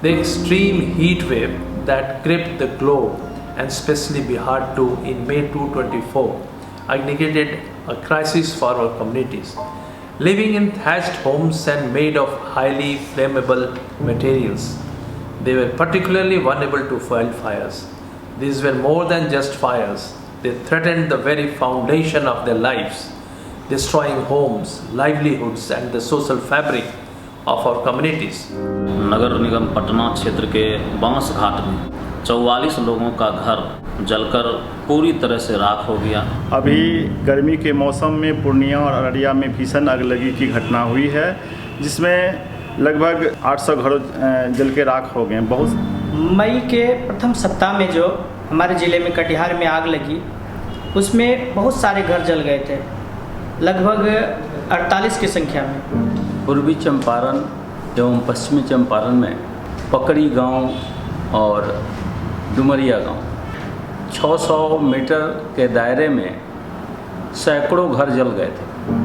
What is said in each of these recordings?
The extreme heat wave that gripped the globe and especially Bihar too in May 2024 ignited a crisis for our communities. Living in thatched homes and made of highly flammable materials, they were particularly vulnerable to wildfires. These were more than just fires. They threatened the very foundation of their lives, destroying homes, livelihoods and the social fabric of our communities. नगर निगम पटना क्षेत्र के बांस घाट में 44 लोगों का घर जलकर पूरी तरह से राख हो गया। अभी गर्मी के मौसम में पूर्णिया और अररिया में भीषण अगलगी की घटना हुई है, जिसमें लगभग 800 घर जल के राख हो गए। बहुत मई के प्रथम सप्ताह में जो हमारे ज़िले में कटिहार में आग लगी, उसमें बहुत सारे घर जल गए थे, लगभग 48 की संख्या में। पूर्वी चंपारण एवं पश्चिमी चंपारण में पकड़ी गांव और डुमरिया गांव 600 मीटर के दायरे में सैकड़ों घर जल गए थे।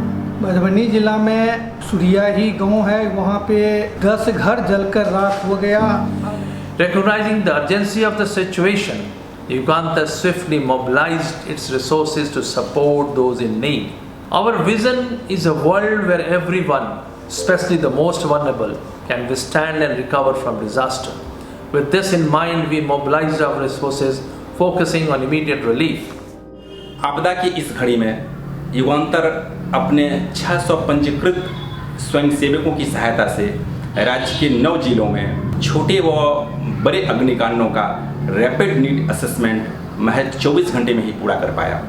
मधुबनी जिला में सुरियाही गांव है, वहां पे 10 घर जलकर राख हो गया। Recognizing the urgency of the situation, Yugantha swiftly mobilized its resources to support those in need. Our vision is a world where everyone, especially the most vulnerable, can withstand and recover from disaster. With this in mind, we mobilized our resources, focusing on immediate relief. आपदा की इस घड़ी में युगांतर अपने 600 पंजीकृत स्वयंसेवकों की सहायता से राज्य के 9 जिलों में छोटे व बड़े अग्निकांडों का रैपिड नीड असेसमेंट महज 24 घंटे में ही पूरा कर पाया।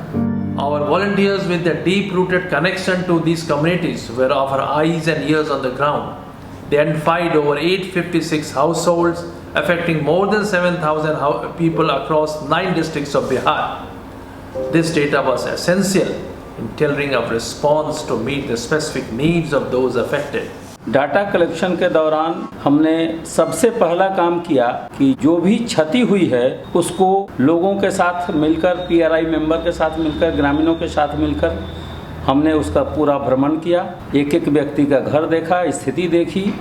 Our volunteers, with their deep-rooted connection to these communities, were our eyes and ears on the ground. They identified over 856 households, affecting more than 7,000 people across 9 districts of Bihar. This data was essential in tailoring our response to meet the specific needs of those affected. Data collection के दौरान हमने सबसे पहला काम किया कि जो भी क्षति हुई है उसको लोगों के साथ मिलकर, पीआरआई मेंबर के साथ मिलकर, ग्रामीणों के साथ मिलकर हमने उसका पूरा भ्रमण किया। एक एक व्यक्ति का घर देखा, स्थिति देखी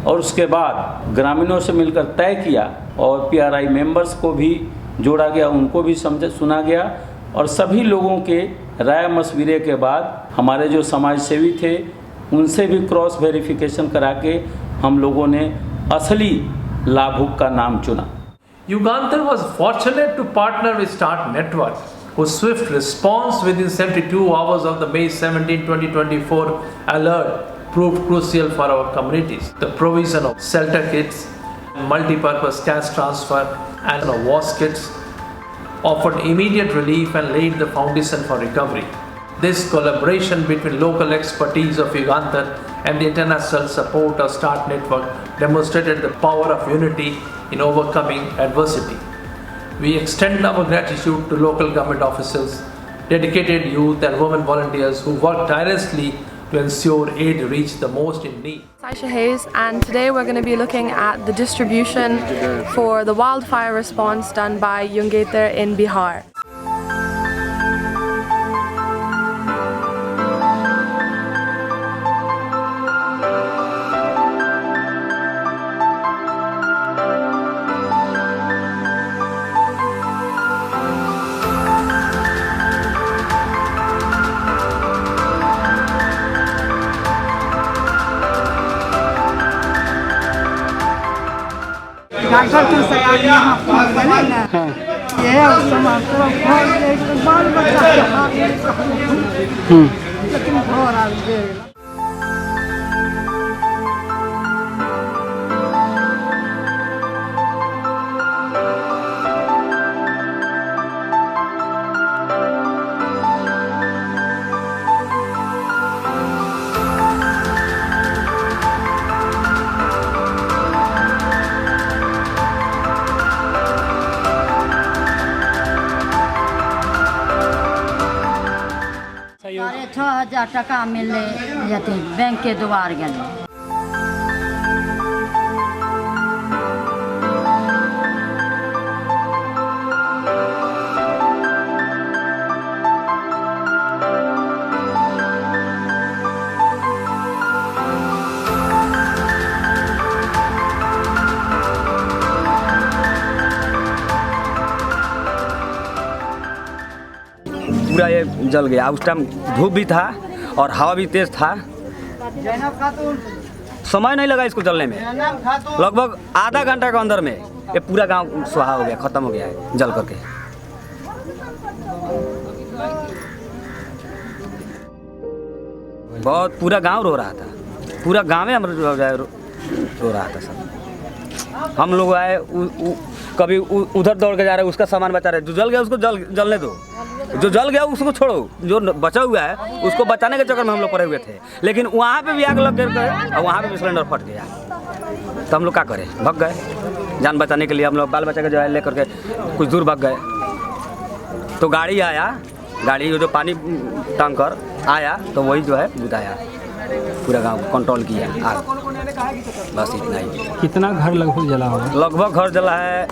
और उसके बाद ग्रामीणों से मिलकर तय किया और पीआरआई मेंबर्स को भी जोड़ा गया, उनको भी सुना गया और सभी लोगों के राय मशविरे के बाद हमारे जो समाज सेवी थे उनसे भी क्रॉस वेरिफिकेशन करा के हम लोगों ने असली लाभुक का नाम चुना। Yuganther was fortunate to partner with Start Network, whose swift response within 72 hours of the May 17, 2024 alert proved crucial for our communities. The provision of shelter kits, multi-purpose cash transfer and wash kits offered immediate relief and laid the foundation for recovery. This collaboration between local expertise of Yuganther and the international support of Start Network demonstrated the power of unity in overcoming adversity. We extend our gratitude to local government officials, dedicated youth and women volunteers who work tirelessly to ensure aid reach the most in need. Saisha Hayes, and today we're going to be looking at the distribution for the wildfire response done by Yuganther in Bihar. Doctor के सयानी यहाँ पहुँच गए ना, ये समाचार बहुत बाल बच्चा के हाथ में लेकिन घर आ गए। साढ़े 6,000 टका मिले जते बैंक के द्वार गए। पूरा ये जल गया। उस टाइम धूप भी था और हवा भी तेज़ था, समय नहीं लगा इसको जलने में। लगभग आधा घंटा के अंदर में ये पूरा गांव सुहा हो गया, ख़त्म हो गया है जल करके। बहुत पूरा गांव रो रहा था, पूरा गाँव में हम रो रहा था सब। हम लोग आए, कभी उधर दौड़ के जा रहे, उसका सामान बचा रहे, जो जल गया उसको जलने दो, जो जल गया उसको छोड़ो, जो बचा हुआ है उसको बचाने के चक्कर में हम लोग पड़े हुए थे। लेकिन वहाँ पे भी आग लग गए और वहाँ पे भी सिलेंडर फट गया, तो हम लोग क्या करें, भाग गए जान बचाने के लिए। हम लोग बाल बच्चा के जो है ले करके कुछ दूर भाग गए, तो गाड़ी आया, गाड़ी जो पानी टैंकर आया तो वही जो है बुझाया, पूरा गांव कंट्रोल किया आग, बस इतना ही। कितना घर लगभग जला होगा? लगभग घर जला है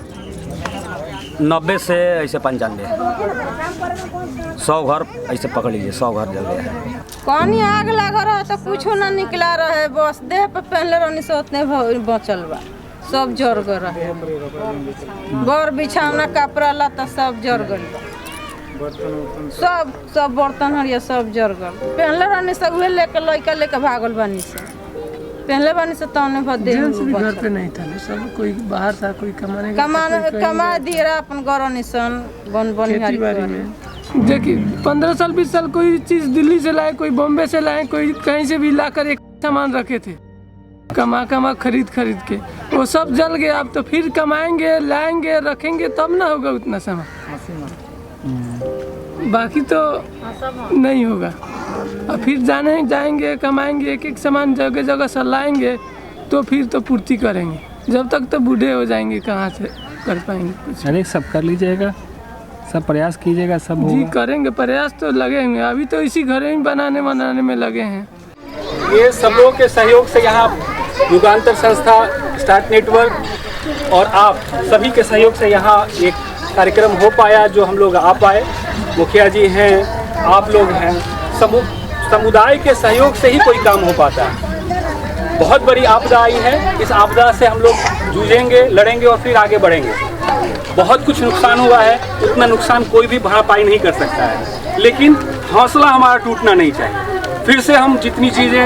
90 से ऐसे 95, 100 घर ऐसे पकड़ लीजिए, 100 घर जल गया है। पानी आग लगा रहा तो कुछ ना निकला रहे, बस देह पे पहले रहनी से उतने बचल बा, सब जर गए रहे। बर बिछावना कपड़ा लता सब जर गए, सब बर्तन हरिया सब जर गल। पहले रहने से उहे लेके लइका लेके भागल बानी से, पहले बानी से तौने भदे घर पे नहीं था, सब कोई बाहर था, कोई कमा दिया अपन घर निसन बन खेती बाड़ी में। देखिए 15 साल 20 साल कोई चीज दिल्ली से लाए, कोई बॉम्बे से लाए, कोई कहीं से भी लाकर एक सामान रखे थे, कमा खरीद के, वो सब जल गया। अब तो फिर कमाएंगे, लाएंगे, रखेंगे तब ना होगा उतना सामान, बाकी तो नहीं होगा। और फिर जाएंगे कमाएंगे, एक सामान जगह जगह से लाएंगे तो फिर तो पूर्ति करेंगे, जब तक तो बूढ़े हो जाएंगे कहाँ से कर पाएंगे कुछ। अरे सब कर लीजिएगा, सब प्रयास कीजिएगा, सब जी करेंगे, प्रयास तो लगे हुए, अभी तो इसी घर में बनाने में लगे हैं। ये सब लोगों के सहयोग से यहाँ युगांतर संस्था, स्टार्ट नेटवर्क और आप सभी के सहयोग से यहाँ एक कार्यक्रम हो पाया, जो हम लोग आ पाए। मुखिया जी हैं, आप लोग हैं, समुदाय के सहयोग से ही कोई काम हो पाता है। बहुत बड़ी आपदा आई है, इस आपदा से हम लोग जूझेंगे, लड़ेंगे और फिर आगे बढ़ेंगे। बहुत कुछ नुकसान हुआ है, उतना नुकसान कोई भी भरपाई नहीं कर सकता है, लेकिन हौसला हमारा टूटना नहीं चाहिए। फिर से हम जितनी चीज़ें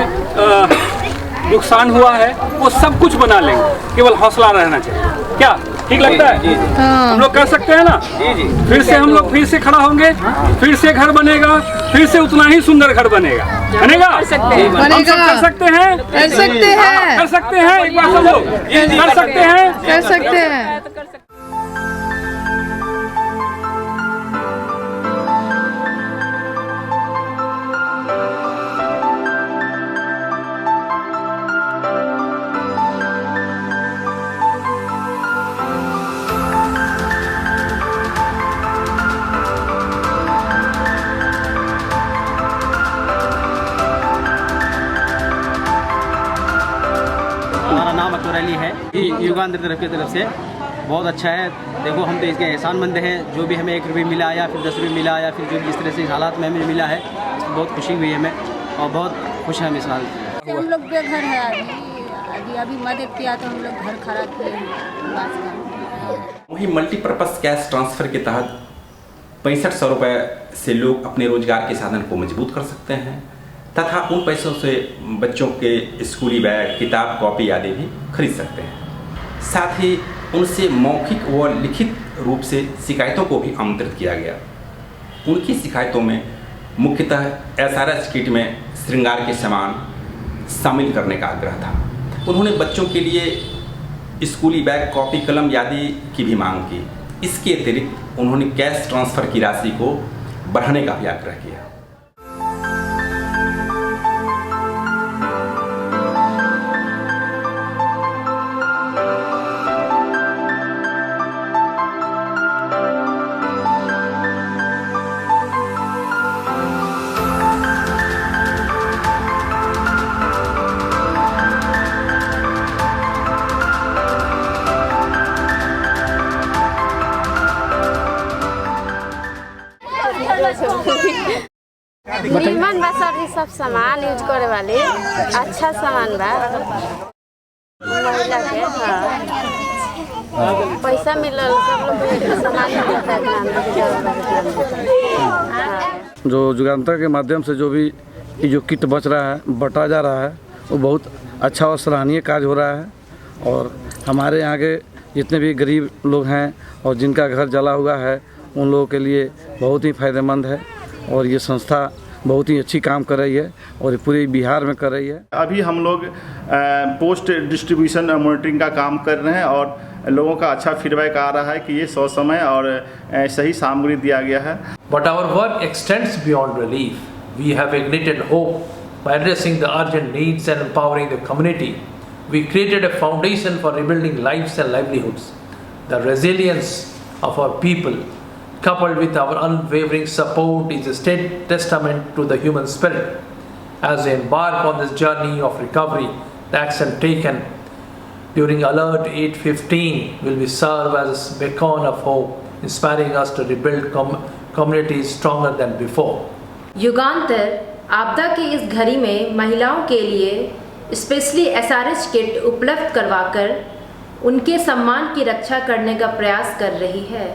नुकसान हुआ है वो सब कुछ बना लेंगे, केवल हौसला रहना चाहिए। क्या ठीक लगता है? हम लोग कर सकते हैं ना? फिर से हम लोग फिर से खड़ा होंगे, फिर से घर बनेगा, फिर से उतना ही सुंदर घर बनेगा, बनेगा? हम सब कर सकते हैं, कर सकते हैं, कर सकते हैं, एक बार सब लोग कर सकते हैं, कर सकते हैं। है युगांतर तरफ की तरफ से बहुत अच्छा है। देखो हम तो इसके एहसानमंद हैं, जो भी हमें 1 रुपये मिला या फिर 10 रुपये मिला या फिर जो भी इस तरह से इस हालात में हमें मिला है, बहुत खुशी हुई हमें और बहुत खुश हैं हम इस हाल से। हम लोग बेघर है, अभी मदद किया तो हम लोग घर खड़ा किए। वही मल्टीपर्पज़ कैश ट्रांसफ़र के तहत 6500 रुपये से लोग अपने रोजगार के साधन को मजबूत कर सकते हैं तथा उन पैसों से बच्चों के स्कूली बैग, किताब, कॉपी आदि भी खरीद सकते हैं। साथ ही उनसे मौखिक व लिखित रूप से शिकायतों को भी आमंत्रित किया गया। उनकी शिकायतों में मुख्यतः SRS किट में श्रृंगार के सामान शामिल करने का आग्रह था। उन्होंने बच्चों के लिए स्कूली बैग, कॉपी, कलम आदि की भी मांग की। इसके अतिरिक्त उन्होंने कैश ट्रांसफ़र की राशि को बढ़ाने का भी आग्रह किया। निमन बा सर, सब सामान यूज करे वाली अच्छा सामान बा महिला के। पैसा मिलल सब लोग सामान जो युगांतर के माध्यम से जो भी ये जो किट बच रहा है बटा जा रहा है वो बहुत अच्छा और सराहनीय कार्य हो रहा है। और हमारे यहाँ के जितने भी गरीब लोग हैं और जिनका घर जला हुआ है उन लोगों के लिए बहुत ही फ़ायदेमंद है और ये संस्था बहुत ही अच्छी काम कर रही है और पूरे बिहार में कर रही है। अभी हम लोग पोस्ट डिस्ट्रीब्यूशन मॉनिटरिंग का काम कर रहे हैं और लोगों का अच्छा फीडबैक आ रहा है कि ये समय और सही सामग्री दिया गया है। But our work extends beyond relief. We have ignited hope by addressing the urgent needs and empowering the community. We created a foundation for rebuilding lives and livelihoods. The resilience of our people, coupled with our unwavering support, is a state testament to the human spirit. As we embark on this journey of recovery, the action taken during Alert 815 will be serve as a beacon of hope, inspiring us to rebuild communities stronger than before. युगांतर आपदा की इस घड़ी में महिलाओं के लिए specially SRH kit उपलब्ध करवाकर उनके सम्मान की रक्षा करने का प्रयास कर रही है।